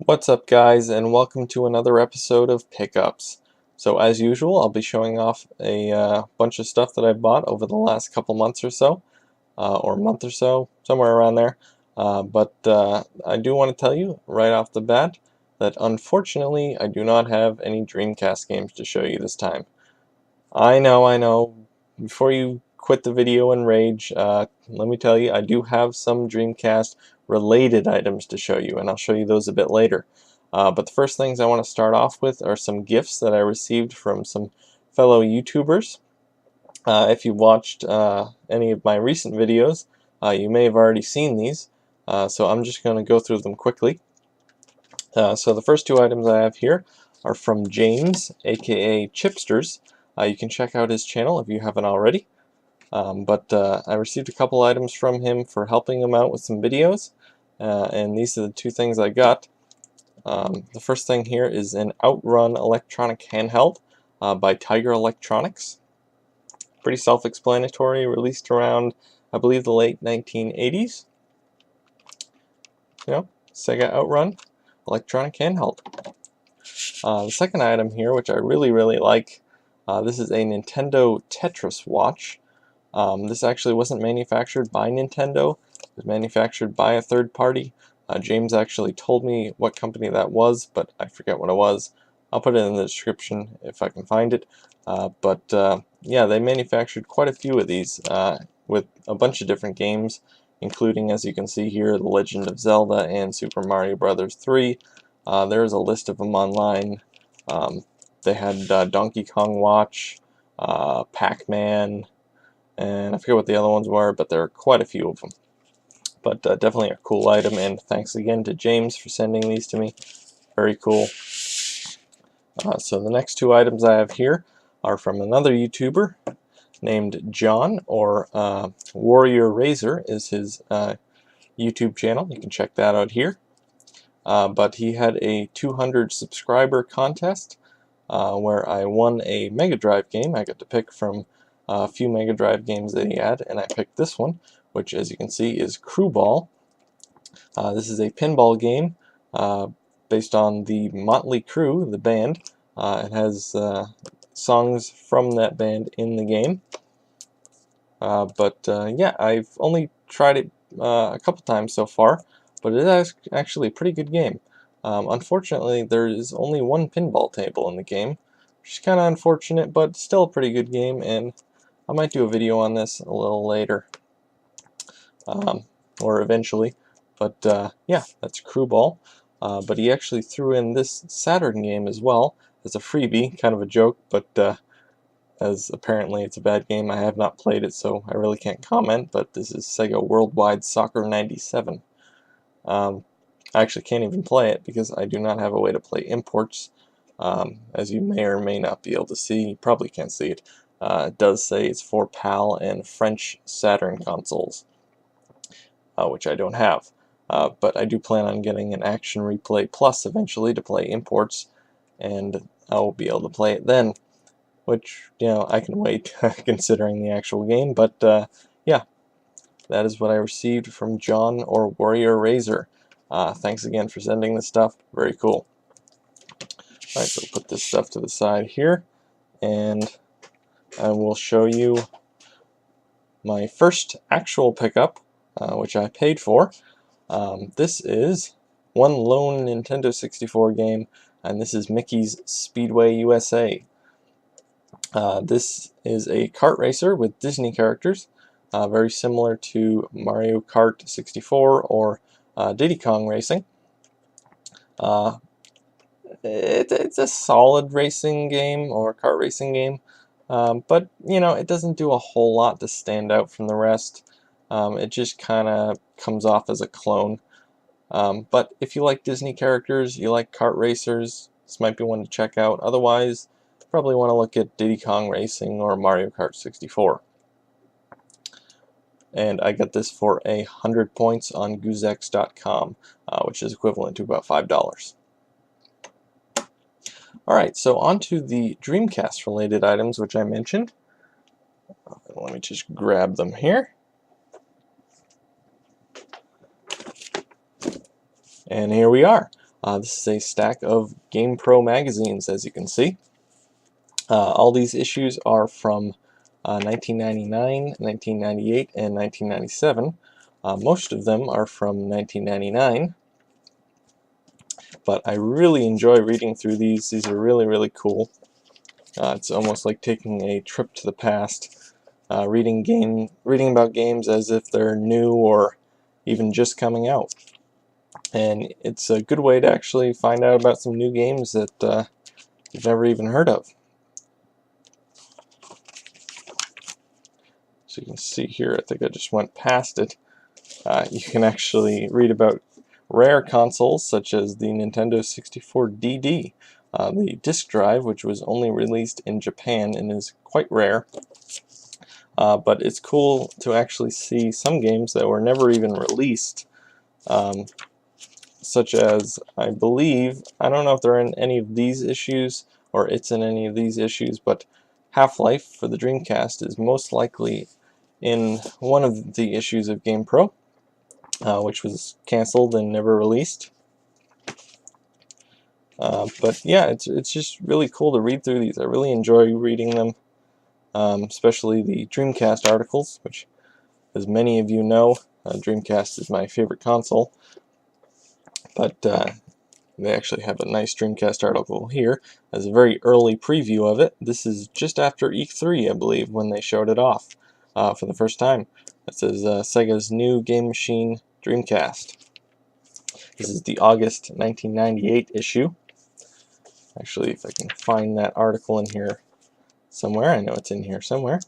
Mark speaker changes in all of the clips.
Speaker 1: What's up, guys, and welcome to another episode of Pickups. So as usual, I'll be showing off a bunch of stuff that I've bought over the last couple months or so, or month or so, somewhere around there. But I do want to tell you right off the bat that unfortunately I do not have any Dreamcast games to show you this time. I know. Before you quit the video and rage, let me tell you, I do have some Dreamcast related items to show you, and I'll show you those a bit later. But the first things I want to start off with are some gifts that I received from some fellow YouTubers. If you watched any of my recent videos, you may have already seen these, so I'm just going to go through them quickly. So the first two items I have here are from James, aka Chipsturs. You can check out his channel if you haven't already. But I received a couple items from him for helping him out with some videos, and these are the two things I got. The first thing here is an Outrun electronic handheld by Tiger Electronics. Pretty self-explanatory, released around, I believe, the late 1980s. You know, Sega Outrun electronic handheld. The second item here, which I really like, this is a Nintendo Tetris watch. This actually wasn't manufactured by Nintendo. It was manufactured by a third party. James actually told me what company that was, but I forget what it was. I'll put it in the description if I can find it. Yeah, they manufactured quite a few of these with a bunch of different games, including, as you can see here, The Legend of Zelda and Super Mario Bros. 3. There's a list of them online. They had Donkey Kong Watch, PacMan, and I forget what the other ones were, but there are quite a few of them. But definitely a cool item, and thanks again to James for sending these to me. Very cool. So the next two items I have here are from another YouTuber named John, or WarriorRazor is his YouTube channel. You can check that out here. But he had a 200 subscriber contest where I won a Mega Drive game. I got to pick from a few Mega Drive games that he had, and I picked this one, which, as you can see, is Crew Ball. This is a pinball game based on the Motley Crue, the band. It has songs from that band in the game. Yeah, I've only tried it a couple times so far, but it is actually a pretty good game. Unfortunately, there is only one pinball table in the game, which is kind of unfortunate, but still a pretty good game, and I might do a video on this a little later, or eventually. But yeah, that's Crew Ball. But he actually threw in this Saturn game as well as a freebie, kind of a joke, but as apparently it's a bad game. I have not played it, so I really can't comment, but this is Sega Worldwide Soccer 97. I actually can't even play it because I do not have a way to play imports. As you may or may not be able to see, you probably can't see it. It does say it's for PAL and French Saturn consoles, which I don't have. But I do plan on getting an Action Replay Plus eventually to play imports, and I will be able to play it then, which, you know, I can wait considering the actual game. But yeah, that is what I received from John, or WarriorRazor. Thanks again for sending this stuff. Very cool. Alright, so we'll put this stuff to the side here, and I will show you my first actual pickup, which I paid for. This is one lone Nintendo 64 game, and this is Mickey's Speedway USA. This is a kart racer with Disney characters, very similar to Mario Kart 64 or Diddy Kong Racing. It's a solid racing game or kart racing game, but you know, it doesn't do a whole lot to stand out from the rest. It just kind of comes off as a clone. But if you like Disney characters, you like kart racers, this might be one to check out. Otherwise, probably want to look at Diddy Kong Racing or Mario Kart 64. And I got this for 100 points on goozex.com, which is equivalent to about $5. Alright, so on to the Dreamcast related items which I mentioned. Let me just grab them here. And here we are. This is a stack of GamePro magazines, as you can see. All these issues are from 1999, 1998, and 1997. Most of them are from 1999, but I really enjoy reading through these. These are really, really cool. It's almost like taking a trip to the past, reading about games as if they're new or even just coming out. And it's a good way to actually find out about some new games that you've never even heard of. So you can see here, I think I just went past it. You can actually read about rare consoles such as the Nintendo 64 DD, the disk drive, which was only released in Japan and is quite rare. But it's cool to actually see some games that were never even released, such as, I believe, I don't know if they're in any of these issues or it's in any of these issues, but Half-Life for the Dreamcast is most likely in one of the issues of GamePro, which was canceled and never released. But yeah, it's just really cool to read through these. I really enjoy reading them, especially the Dreamcast articles, which, as many of you know, Dreamcast is my favorite console. But they actually have a nice Dreamcast article here as a very early preview of it. This is just after E3, I believe, when they showed it off for the first time. It says Sega's new game machine Dreamcast. This is the August 1998 issue. Actually, if I can find that article in here somewhere, I know it's in here somewhere.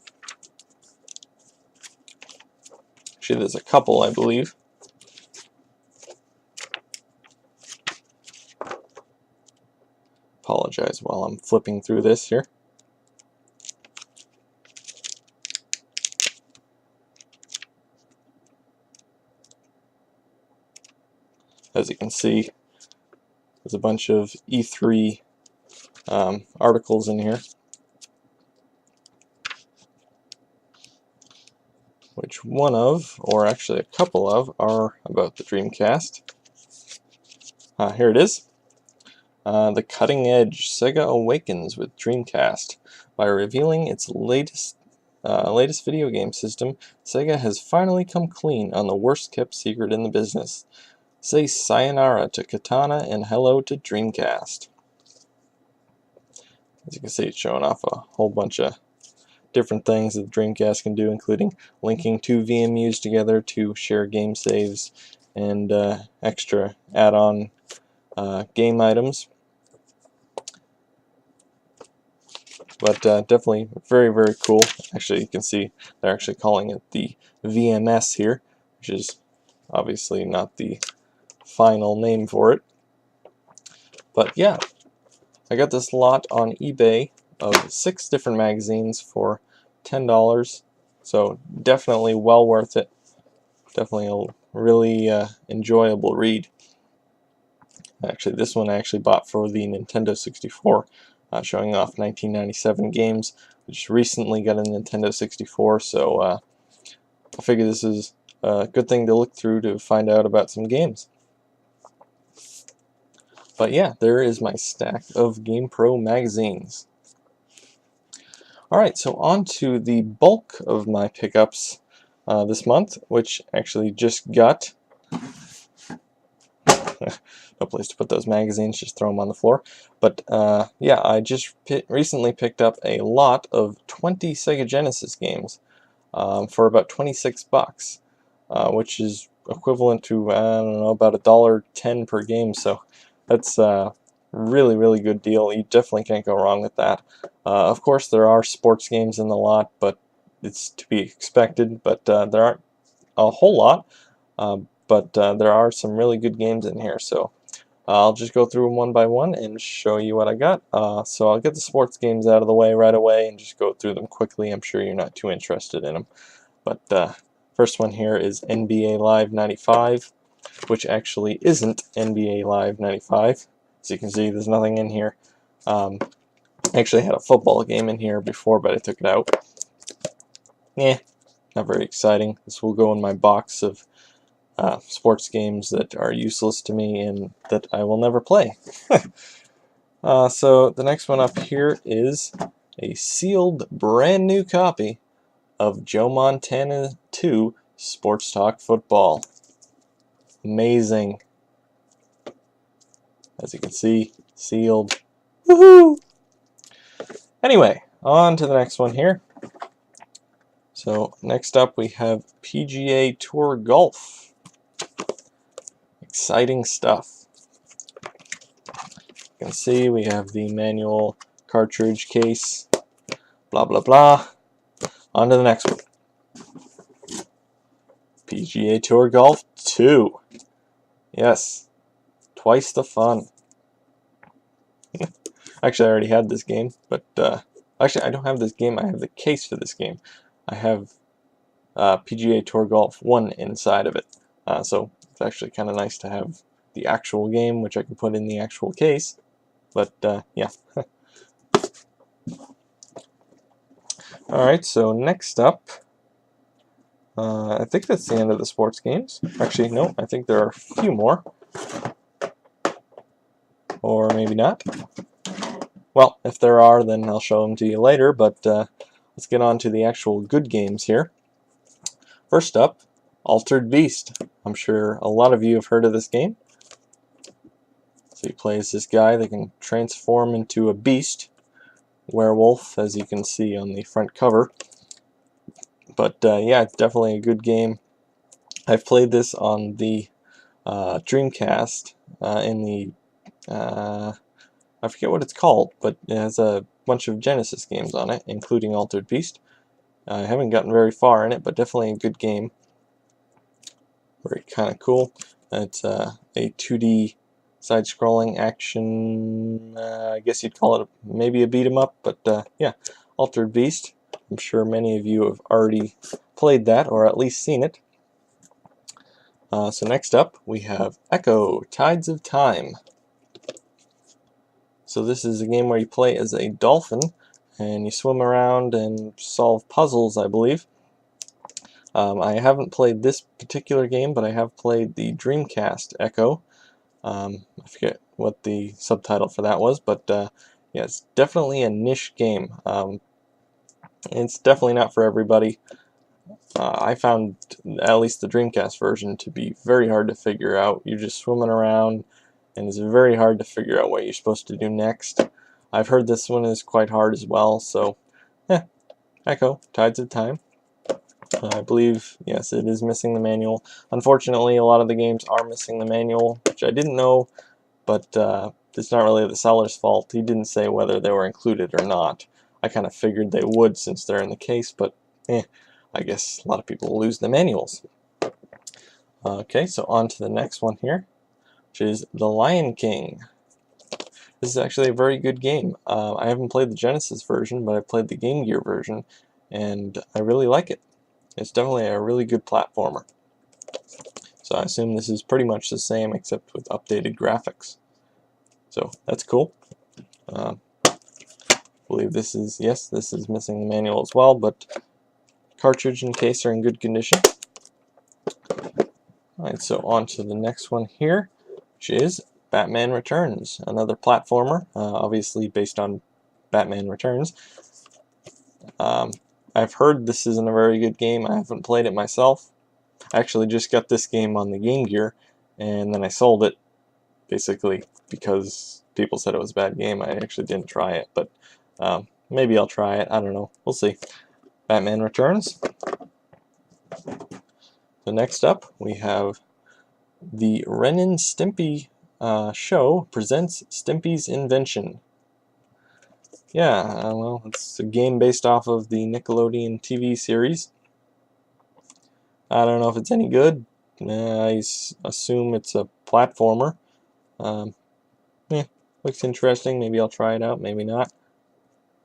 Speaker 1: Actually, there's a couple, I believe. Apologize while I'm flipping through this here. As you can see, there's a bunch of E3 articles in here, which one of, or actually a couple of, are about the Dreamcast. Here it is. The Cutting Edge, Sega Awakens with Dreamcast. By revealing its latest video game system, Sega has finally come clean on the worst kept secret in the business. Say sayonara to Katana and hello to Dreamcast. As you can see, it's showing off a whole bunch of different things that the Dreamcast can do, including linking two VMUs together to share game saves and extra add-on game items. But definitely very, very cool. Actually, you can see they're actually calling it the VMS here, which is obviously not the final name for it. But yeah, I got this lot on eBay of 6 different magazines for $10, so definitely well worth it. Definitely a really enjoyable read. Actually, this one I actually bought for the Nintendo 64, showing off 1997 games. I just recently got a Nintendo 64, so I figure this is a good thing to look through to find out about some games. But yeah, there is my stack of GamePro magazines. Alright, so on to the bulk of my pickups this month, which actually just got no place to put those magazines, just throw them on the floor. But yeah, I just recently picked up a lot of 20 Sega Genesis games for about 26 bucks, which is equivalent to, I don't know, about $1.10 per game. So that's a really, really good deal. You definitely can't go wrong with that. Of course, there are sports games in the lot, but it's to be expected. But there aren't a whole lot. But there are some really good games in here, so I'll just go through them one by one and show you what I got. So I'll get the sports games out of the way right away and just go through them quickly. I'm sure you're not too interested in them. But first one here is NBA Live 95, which actually isn't NBA Live 95. As you can see, there's nothing in here. I actually had a football game in here before, but I took it out. Not very exciting. This will go in my box of sports games that are useless to me and that I will never play. So the next one up here is a sealed brand new copy of Joe Montana 2 Sports Talk Football. Amazing. As you can see, sealed. Woohoo! Anyway, on to the next one here. So next up we have PGA Tour Golf. Exciting stuff. You can see we have the manual cartridge case, blah blah blah. On to the next one. PGA Tour Golf 2. Yes, twice the fun. Actually, I already had this game, but actually I don't have this game, I have the case for this game. I have PGA Tour Golf 1 inside of it. So it's actually kind of nice to have the actual game, which I can put in the actual case. But yeah. Alright, so next up, I think that's the end of the sports games. Actually, no, I think there are a few more. Or maybe not. Well, if there are, then I'll show them to you later, but let's get on to the actual good games here. First up, Altered Beast. I'm sure a lot of you have heard of this game. So he plays this guy that can transform into a beast, werewolf, as you can see on the front cover. But yeah, it's definitely a good game. I've played this on the Dreamcast in the I forget what it's called, but it has a bunch of Genesis games on it, including Altered Beast. I haven't gotten very far in it, but definitely a good game. Very kind of cool. It's a 2D side-scrolling action, I guess you'd call it maybe a beat-em-up, but yeah, Altered Beast. I'm sure many of you have already played that, or at least seen it. So next up, we have Echo, Tides of Time. So this is a game where you play as a dolphin, and you swim around and solve puzzles, I believe. I haven't played this particular game, but I have played the Dreamcast Echo. I forget what the subtitle for that was, but yeah, it's definitely a niche game. It's definitely not for everybody. I found at least the Dreamcast version to be very hard to figure out. You're just swimming around, and it's very hard to figure out what you're supposed to do next. I've heard this one is quite hard as well, so yeah, Echo, Tides of Time. I believe, yes, it is missing the manual. Unfortunately, a lot of the games are missing the manual, which I didn't know, but it's not really the seller's fault. He didn't say whether they were included or not. I kind of figured they would since they're in the case, but I guess a lot of people lose the manuals. Okay, so on to the next one here, which is The Lion King. This is actually a very good game. I haven't played the Genesis version, but I've played the Game Gear version, and I really like it. It's definitely a really good platformer. So I assume this is pretty much the same, except with updated graphics. So that's cool. I believe this is, yes, this is missing the manual as well, but cartridge and case are in good condition. Alright, so on to the next one here, which is Batman Returns, another platformer, obviously based on Batman Returns. I've heard this isn't a very good game. I haven't played it myself. I actually just got this game on the Game Gear, and then I sold it, basically because people said it was a bad game. I actually didn't try it, but maybe I'll try it. I don't know. We'll see. Batman Returns. So next up, we have the Ren and Stimpy show presents Stimpys Invention. Yeah, well, it's a game based off of the Nickelodeon TV series. I don't know if it's any good. I assume it's a platformer. Yeah, looks interesting. Maybe I'll try it out, maybe not.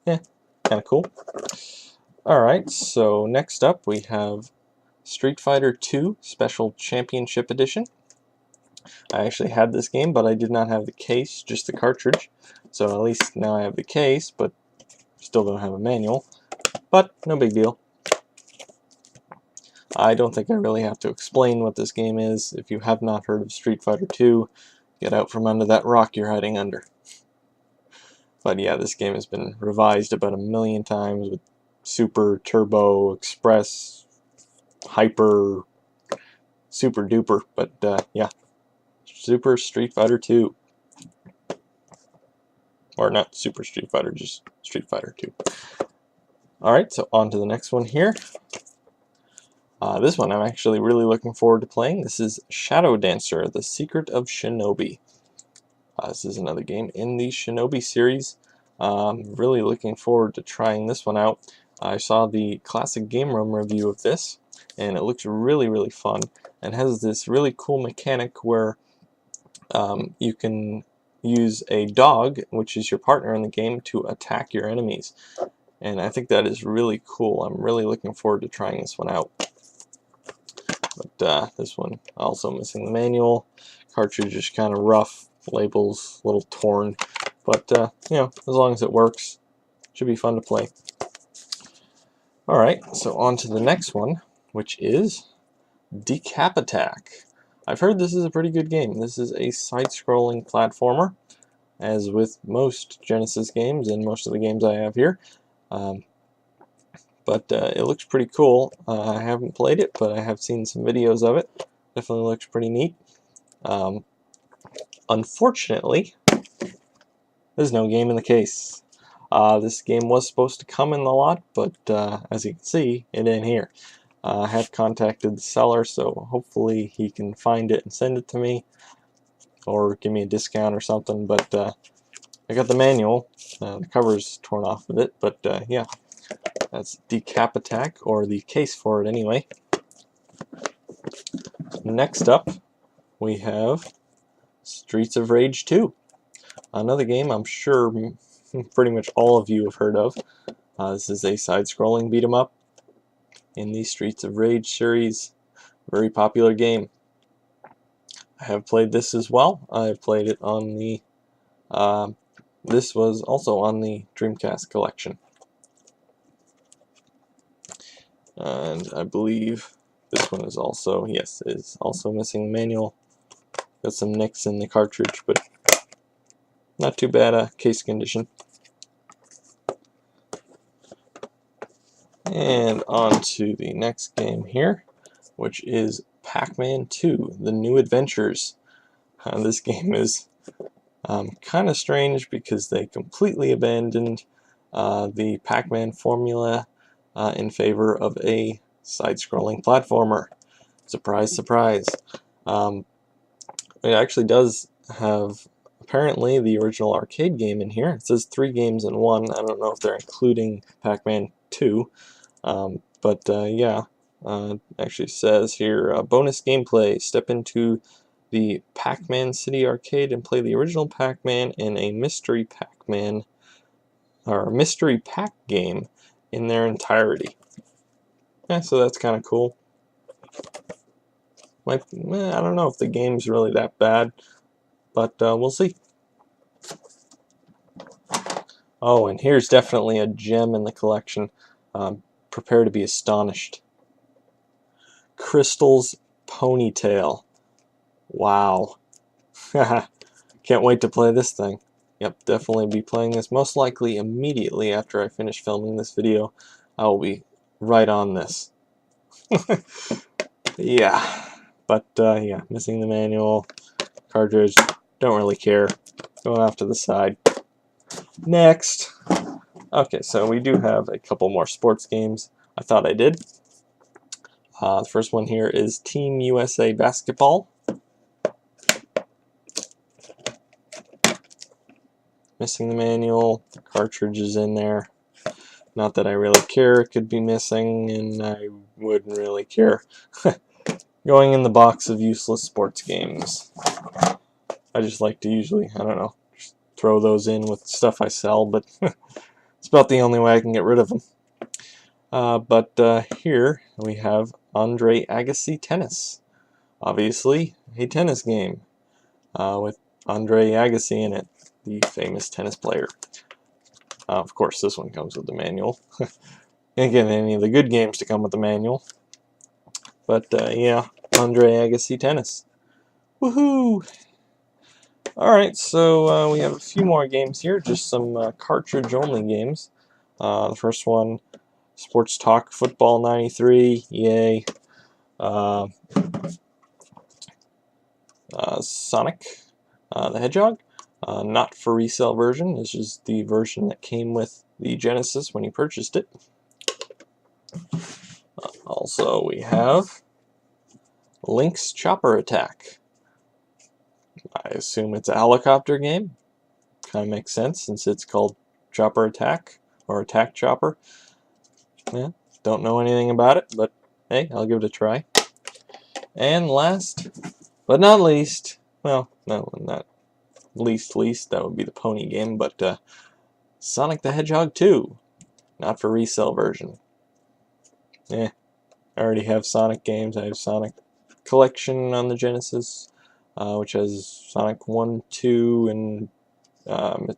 Speaker 1: Yeah, kind of cool. Alright, so next up we have Street Fighter 2 Special Championship Edition. I actually had this game, but I did not have the case, just the cartridge. So at least now I have the case, but still don't have a manual. But no big deal. I don't think I really have to explain what this game is. If you have not heard of Street Fighter 2, get out from under that rock you're hiding under. But yeah, this game has been revised about 1,000,000 times with Super, Turbo, Express, Hyper, Super Duper. But yeah, Super Street Fighter 2. Or not Super Street Fighter, just Street Fighter 2. Alright, so on to the next one here. This one I'm actually really looking forward to playing. This is Shadow Dancer, The Secret of Shinobi. This is another game in the Shinobi series. Really looking forward to trying this one out. I saw the Classic Game Room review of this, and it looks really, really fun. And has this really cool mechanic where you can use a dog, which is your partner in the game, to attack your enemies. And I think that is really cool. I'm really looking forward to trying this one out. But this one also missing the manual. Cartridge is kind of rough. Labels a little torn. But, you know, as long as it works, should be fun to play. Alright, so on to the next one, which is Decap Attack. I've heard this is a pretty good game. This is a side-scrolling platformer, as with most Genesis games and most of the games I have here. But it looks pretty cool. I haven't played it, but I have seen some videos of it. Definitely looks pretty neat. Unfortunately, there's no game in the case. This game was supposed to come in the lot, but as you can see, it ain't here. I have contacted the seller, so hopefully he can find it and send it to me, or give me a discount or something. But I got the manual. The cover's torn off of it, but yeah. That's Decap Attack, or the case for it anyway. Next up, we have Streets of Rage 2. Another game I'm sure pretty much all of you have heard of. This is a side-scrolling beat-em-up in the Streets of Rage series. Very popular game. I have played this as well. I've played it on the... this was also on the Dreamcast collection. And I believe this one is also, yes, is also missing the manual. Got some nicks in the cartridge, but not too bad case condition. And on to the next game here, which is PacMan 2, The New Adventures. This game is kind of strange because they completely abandoned the PacMan formula in favor of a side-scrolling platformer. Surprise, surprise. It actually does have, apparently, the original arcade game in here. It says 3 games in 1. I don't know if they're including PacMan 2. But yeah, actually says here, bonus gameplay. Step into the Pac-Man City arcade and play the original Pac-Man in a mystery Pac-Man, or mystery Pac game in their entirety. Yeah, so that's kind of cool. I don't know if the game's really that bad, but we'll see. Oh, and here's definitely a gem in the collection. Prepare to be astonished. Crystal's Ponytail. Wow. Can't wait to play this thing. Yep, definitely be playing this most likely immediately after I finish filming this video. I will be right on this. Yeah, but yeah, missing the manual, cartridge, don't really care. Going off to the side. Next. Okay, so we do have a couple more sports games. I thought I did. The first one here is Team USA Basketball. Missing the manual, the cartridge is in there. Not that I really care, it could be missing, and I wouldn't really care. Going in the box of useless sports games. I just like to usually, I don't know, just throw those in with stuff I sell, but it's about the only way I can get rid of them. But here we have Andre Agassi Tennis. Obviously, a tennis game with Andre Agassi in it, the famous tennis player. Of course, this one comes with the manual. Can't get any of the good games to come with the manual. But yeah, Andre Agassi tennis. Woohoo! Alright, so we have a few more games here, just some cartridge-only games. The first one, Sports Talk Football 93, yay. Sonic the Hedgehog, not for resale version. This is the version that came with the Genesis when you purchased it. Also, we have Link's Chopper Attack. I assume it's a helicopter game. Kind of makes sense since it's called Chopper Attack or Attack Chopper. Yeah, don't know anything about it, but hey, I'll give it a try. And last but not least, well, no, not least, that would be the pony game, but Sonic the Hedgehog 2, not for resale version. I already have Sonic games. I have Sonic Collection on the Genesis, which has Sonic 1, 2, and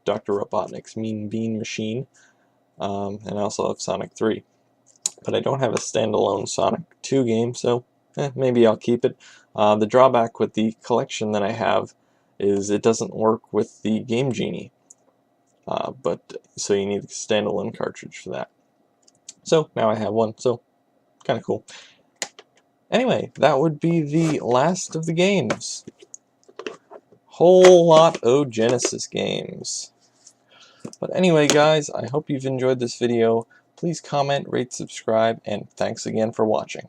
Speaker 1: Dr. Robotnik's Mean Bean Machine, and I also have Sonic 3. But I don't have a standalone Sonic 2 game, so maybe I'll keep it. The drawback with the collection that I have is it doesn't work with the Game Genie, so you need a standalone cartridge for that. So now I have one, so kind of cool. Anyway, that would be the last of the games. Whole lot of Genesis games. But anyway, guys, I hope you've enjoyed this video. Please comment, rate, subscribe, and thanks again for watching.